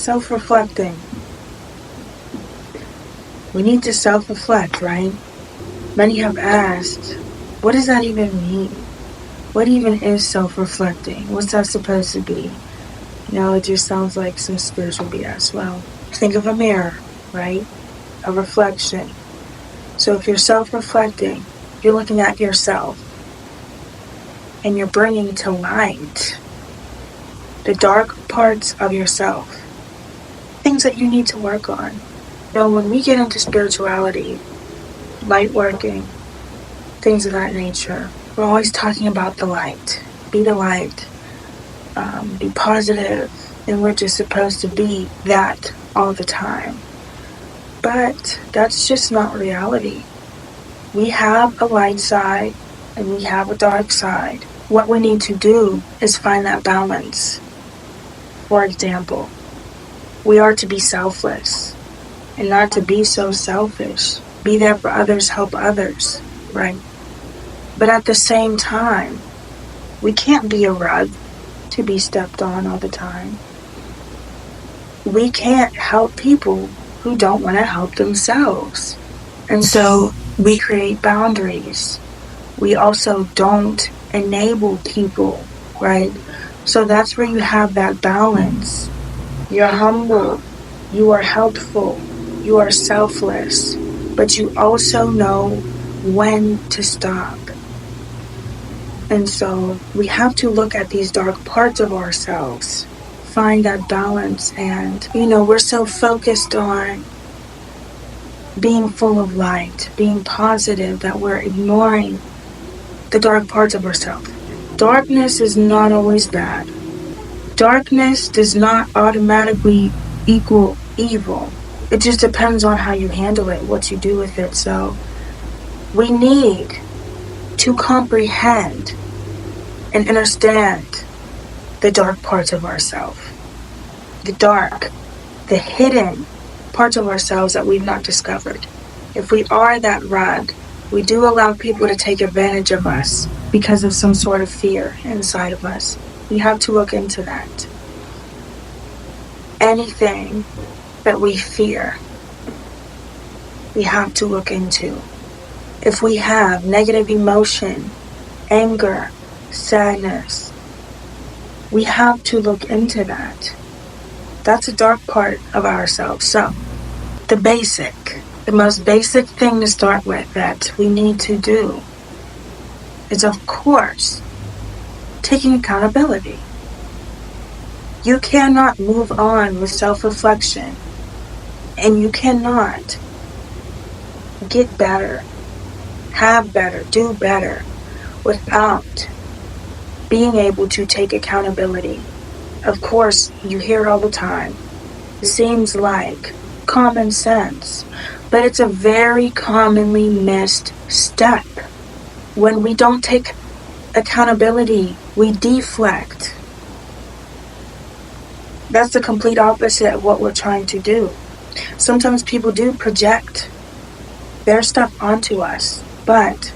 Self-reflecting. We need to self-reflect, right? Many have asked, what does that even mean? What even is self-reflecting? What's that supposed to be? It just sounds like some spiritual BS. Well, think of a mirror, right? A reflection. So if you're self-reflecting, you're looking at yourself and you're bringing to light the dark parts of yourself, things that you need to work on. When we get into spirituality, light working, things of that nature, we're always talking about the light. Be the light. Be positive. And we're just supposed to be that all the time. But that's just not reality. We have a light side and we have a dark side. What we need to do is find that balance. For example, we are to be selfless and not to be so selfish. Be there for others, help others, right? But at the same time, we can't be a rug to be stepped on all the time. We can't help people who don't want to help themselves. And so we create boundaries. We also don't enable people, right? So that's where you have that balance. You're humble. You are helpful. You are selfless. But you also know when to stop. And so we have to look at these dark parts of ourselves, find that balance. And, we're so focused on being full of light, being positive, that we're ignoring the dark parts of ourselves. Darkness is not always bad. Darkness does not automatically equal evil. It just depends on how you handle it, what you do with it. So we need to comprehend and understand the dark parts of ourselves. The hidden parts of ourselves that we've not discovered. If we are that rug, we do allow people to take advantage of us because of some sort of fear inside of us. We have to look into that. Anything that we fear, we have to look into. If we have negative emotion, anger, sadness, we have to look into that. That's a dark part of ourselves. So, the most basic thing to start with that we need to do is, of course, taking accountability. You cannot move on with self-reflection, and you cannot get better, have better, do better without being able to take accountability. Of course, you hear all the time, it seems like common sense, but it's a very commonly missed step. When we don't take accountability, we deflect. That's the complete opposite of what we're trying to do. Sometimes people do project their stuff onto us, but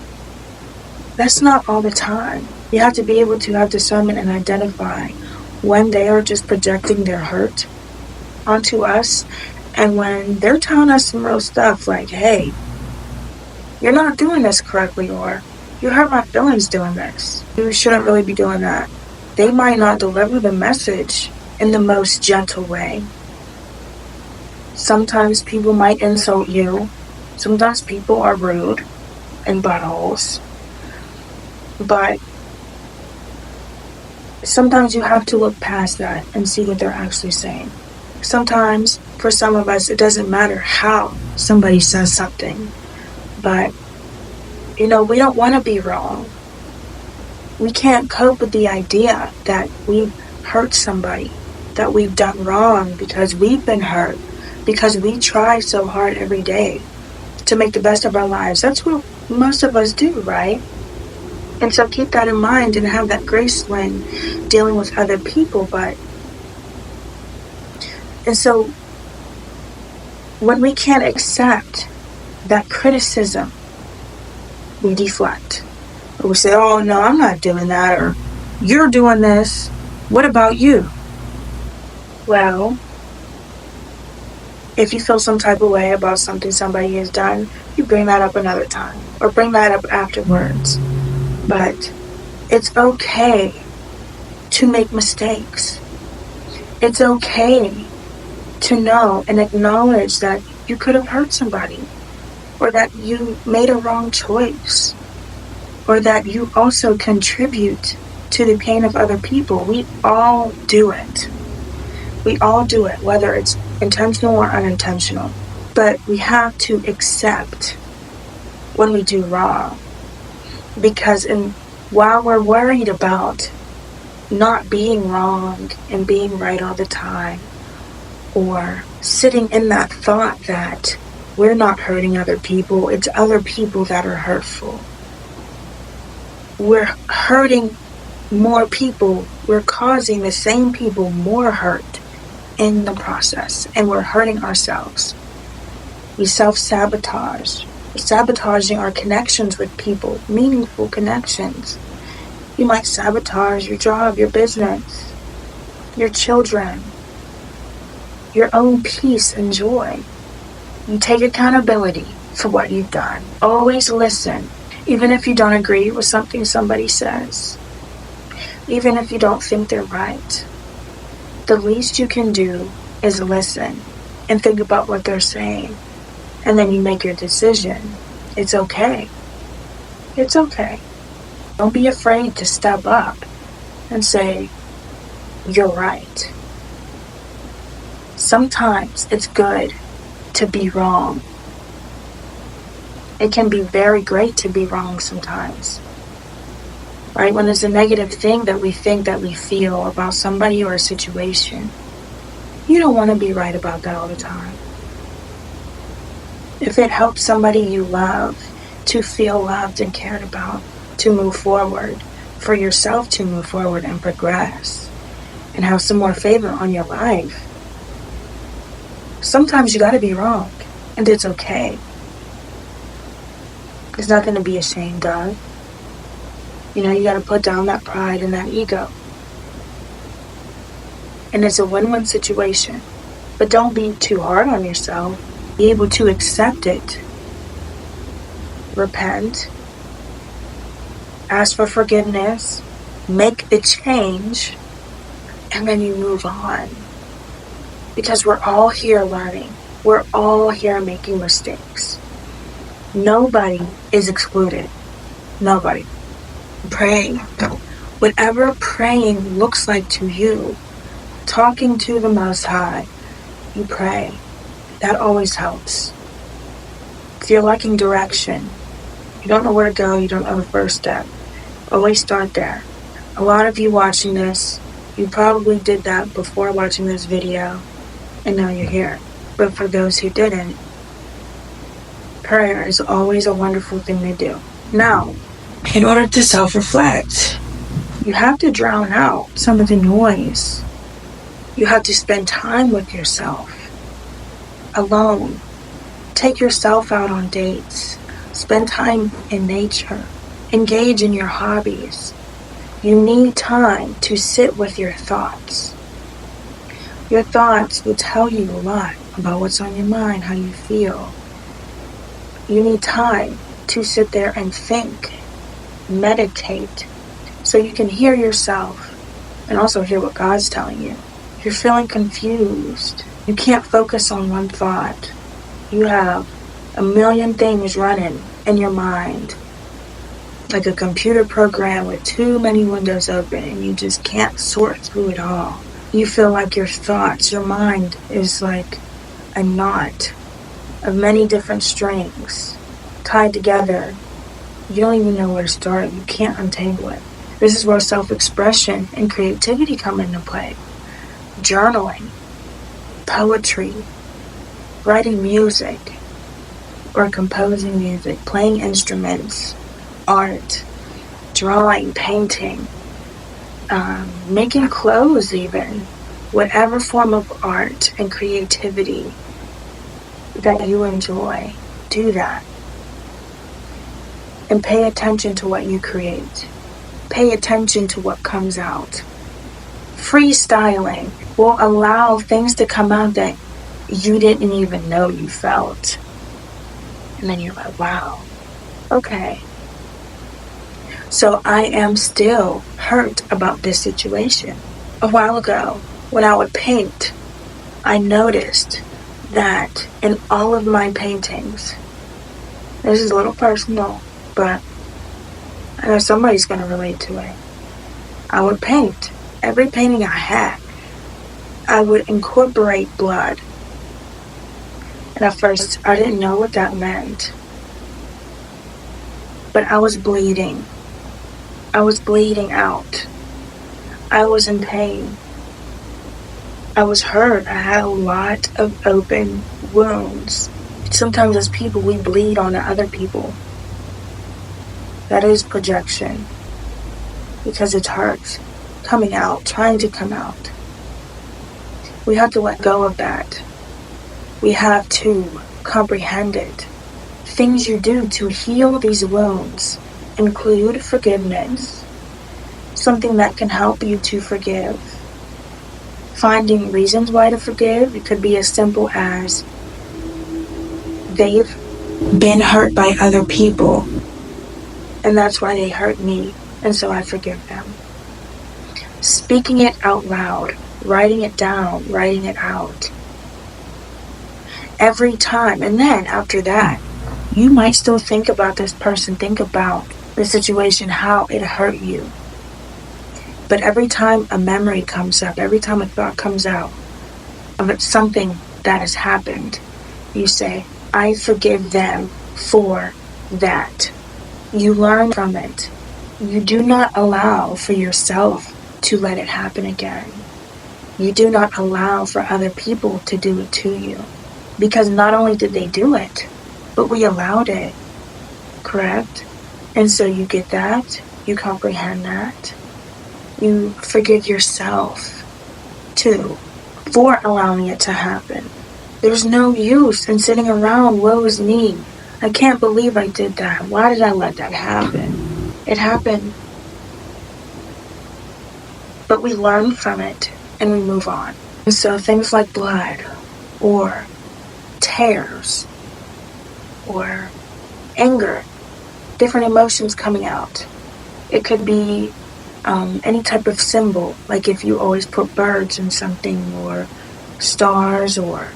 that's not all the time. You have to be able to have discernment and identify when they are just projecting their hurt onto us, and when they're telling us some real stuff like, hey, you're not doing this correctly, or you hurt my feelings doing this. You shouldn't really be doing that. They might not deliver the message in the most gentle way. Sometimes people might insult you. Sometimes people are rude and buttholes. But sometimes you have to look past that and see what they're actually saying. Sometimes, for some of us, it doesn't matter how somebody says something. But, we don't want to be wrong. We can't cope with the idea that we've hurt somebody, that we've done wrong because we've been hurt, because we try so hard every day to make the best of our lives. That's what most of us do, right? And so keep that in mind and have that grace when dealing with other people. And so when we can't accept that criticism, we deflect. Or we say, oh no, I'm not doing that, or you're doing this. What about you? Well, If you feel some type of way about something somebody has done, you bring that up another time or bring that up afterwards. But it's okay to make mistakes. It's okay to know and acknowledge that you could have hurt somebody, or that you made a wrong choice, or that you also contribute to the pain of other people. We all do it. We all do it, whether it's intentional or unintentional. But we have to accept when we do wrong. Because while we're worried about not being wrong and being right all the time, or sitting in that thought that we're not hurting other people, it's other people that are hurtful. We're hurting more people. We're causing the same people more hurt in the process, and we're hurting ourselves. We self-sabotage. We're sabotaging our connections with people, meaningful connections. You might sabotage your job, your business, your children, your own peace and joy. You take accountability for what you've done. Always listen, even if you don't agree with something somebody says, even if you don't think they're right. The least you can do is listen and think about what they're saying, and then you make your decision. It's okay. It's okay. Don't be afraid to step up and say, you're right. Sometimes it's good to be wrong. It can be very great to be wrong sometimes. Right? When there's a negative thing that we think that we feel about somebody or a situation, you don't want to be right about that all the time. If it helps somebody you love to feel loved and cared about, to move forward, for yourself to move forward and progress, and have some more favor on your life, sometimes you got to be wrong, and it's okay. There's nothing to be ashamed of. You got to put down that pride and that ego. And it's a win-win situation. But don't be too hard on yourself. Be able to accept it. Repent. Ask for forgiveness. Make the change. And then you move on. Because we're all here learning. We're all here making mistakes. Nobody is excluded. Nobody. Pray. Whatever praying looks like to you, talking to the Most High, you pray. That always helps. If you're lacking direction, you don't know where to go, you don't know the first step, always start there. A lot of you watching this, you probably did that before watching this video, and now you're here. But for those who didn't, prayer is always a wonderful thing to do. Now, in order to self-reflect, you have to drown out some of the noise. You have to spend time with yourself, alone. Take yourself out on dates. Spend time in nature. Engage in your hobbies. You need time to sit with your thoughts. Your thoughts will tell you a lot about what's on your mind, how you feel. You need time to sit there and think. Meditate, so you can hear yourself and also hear what God's telling you. If you're feeling confused, you can't focus on one thought. You have a million things running in your mind, like a computer program with too many windows open, and you just can't sort through it all. You feel like your thoughts, your mind is like a knot of many different strings tied together. You don't even know where to start. You can't untangle it. This is where self-expression and creativity come into play. Journaling, poetry, writing music, or composing music, playing instruments, art, drawing, painting, making clothes even. Whatever form of art and creativity that you enjoy, do that. And pay attention to what you create. Pay attention to what comes out. Freestyling will allow things to come out that you didn't even know you felt. And then you're like, wow, okay. So I am still hurt about this situation. A while ago, when I would paint, I noticed that in all of my paintings, this is a little personal, but I know somebody's going to relate to it. I would paint. Every painting I had, I would incorporate blood. And at first, I didn't know what that meant. But I was bleeding. I was bleeding out. I was in pain. I was hurt. I had a lot of open wounds. Sometimes as people, we bleed onto other people. That is projection. Because it's hurt. Coming out, trying to come out. We have to let go of that. We have to comprehend it. Things you do to heal these wounds include forgiveness. Something that can help you to forgive. Finding reasons why to forgive. It could be as simple as they've been hurt by other people, and that's why they hurt me, and so I forgive them. Speaking it out loud, writing it down, writing it out. Every time, and then after that, you might still think about this person, think about the situation, how it hurt you. But every time a memory comes up, every time a thought comes out of something that has happened, you say, I forgive them for that. You learn from it. You do not allow for yourself to let it happen again. You do not allow for other people to do it to you. Because not only did they do it, but we allowed it. Correct? And so you get that. You comprehend that. You forgive yourself, too, for allowing it to happen. There's no use in sitting around, woe is me. I can't believe I did that. Why did I let that happen? It happened. But we learn from it, and we move on. And so things like blood, or tears, or anger, different emotions coming out. It could be any type of symbol, like if you always put birds in something, or stars, or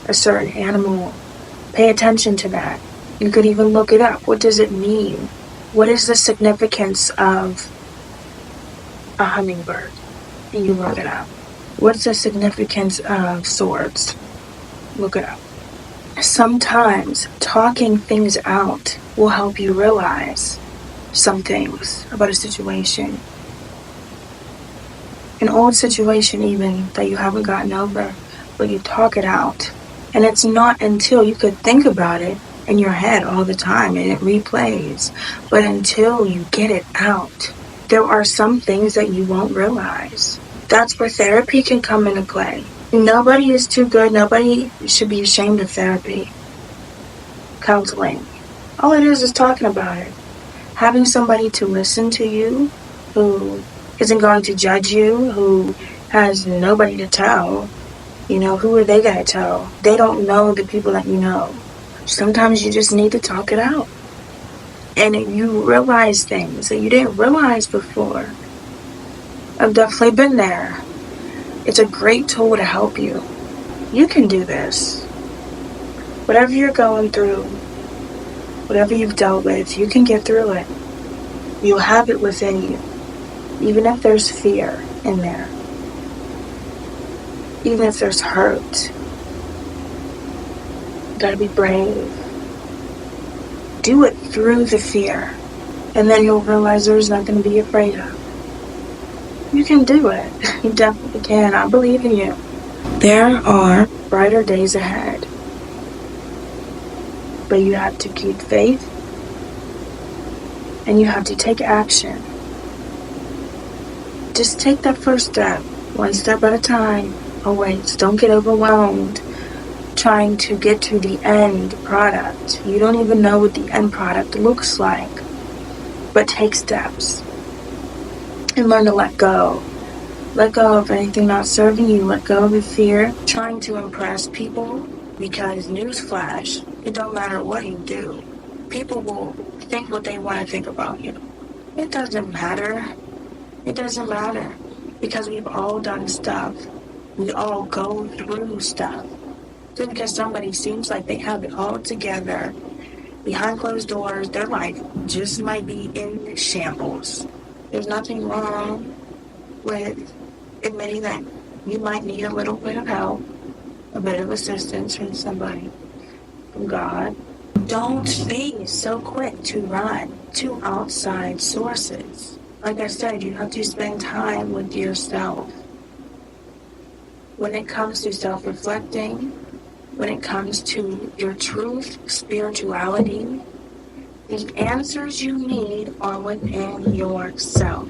a certain animal. Pay attention to that. You could even look it up. What does it mean? What is the significance of a hummingbird? And you look it up. What's the significance of swords? Look it up. Sometimes talking things out will help you realize some things about a situation. An old situation even that you haven't gotten over, but you talk it out. And it's not until you could think about it in your head all the time and it replays. But until you get it out, there are some things that you won't realize. That's where therapy can come into play. Nobody is too good. Nobody should be ashamed of therapy. Counseling. All it is talking about it. Having somebody to listen to you who isn't going to judge you, who has nobody to tell. You know, who are they going to tell? They don't know the people that you know. Sometimes you just need to talk it out. And you realize things that you didn't realize before. I've definitely been there. It's a great tool to help you. You can do this. Whatever you're going through, whatever you've dealt with, you can get through it. You'll have it within you. Even if there's fear in there. Even if there's hurt. You gotta be brave. Do it through the fear. And then you'll realize there's nothing to be afraid of. You can do it. You definitely can. I believe in you. There are brighter days ahead. But you have to keep faith. And you have to take action. Just take that first step. One step at a time. Always. Don't get overwhelmed trying to get to the end product. You don't even know what the end product looks like. But take steps. And learn to let go Let go of anything not serving you. Let go of the fear, trying to impress people. Because newsflash, it don't matter what you do. People will think what they want to think about you. It doesn't matter. It doesn't matter. Because we've all done stuff. We all go through stuff. Just because somebody seems like they have it all together, behind closed doors, their life just might be in shambles. There's nothing wrong with admitting that you might need a little bit of help, a bit of assistance from somebody, from God. Don't be so quick to run to outside sources. Like I said, you have to spend time with yourself. When it comes to self-reflecting, when it comes to your truth, spirituality, the answers you need are within yourself.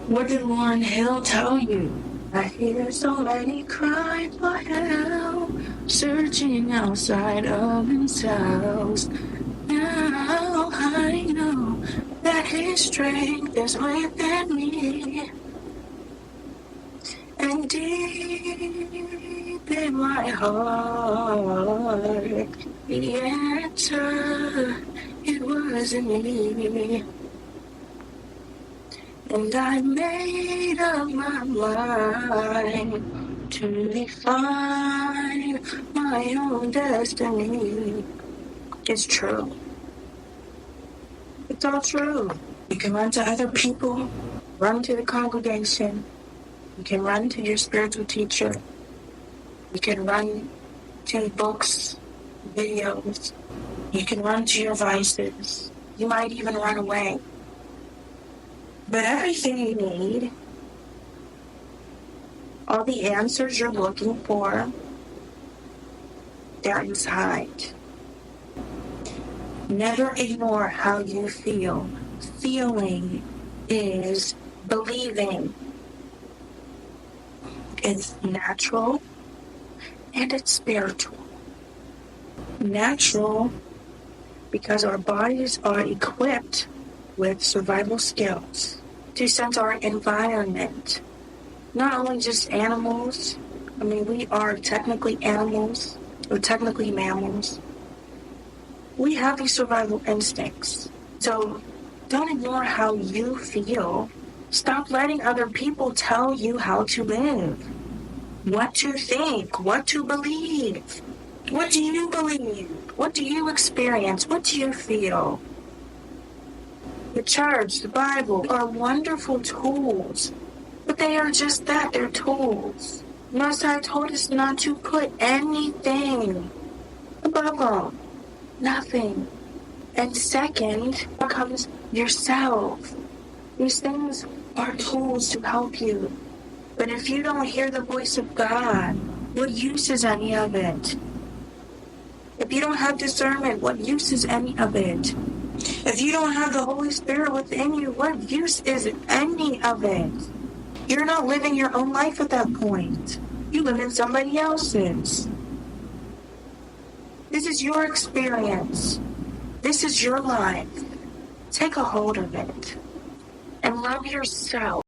What did Lauryn Hill tell you? I hear so many cry for help, searching outside of themselves. Now I know that His strength is within me. And deep in my heart, the answer, it was in me. And I made up my mind to define my own destiny. It's true. It's all true. You can run to other people, run to the congregation. You can run to your spiritual teacher. You can run to books, videos. You can run to your vices. You might even run away. But everything you need, all the answers you're looking for, they're inside. Never ignore how you feel. Feeling is believing. It's natural and it's spiritual. Natural because our bodies are equipped with survival skills to sense our environment. Not only just animals. I mean, we are technically animals, or technically mammals. We have these survival instincts. So don't ignore how you feel. Stop letting other people tell you how to live, what to think, what to believe. What do you believe? What do you experience? What do you feel? The church, the Bible are wonderful tools, but they are just that, they're tools. Most High told us not to put anything above them. Nothing. And second comes yourself. These things are tools to help you. But if you don't hear the voice of God, what use is any of it? If you don't have discernment, what use is any of it? If you don't have the Holy Spirit within you, what use is any of it? You're not living your own life at that point. You live in somebody else's. This is your experience. This is your life. Take a hold of it and love yourself.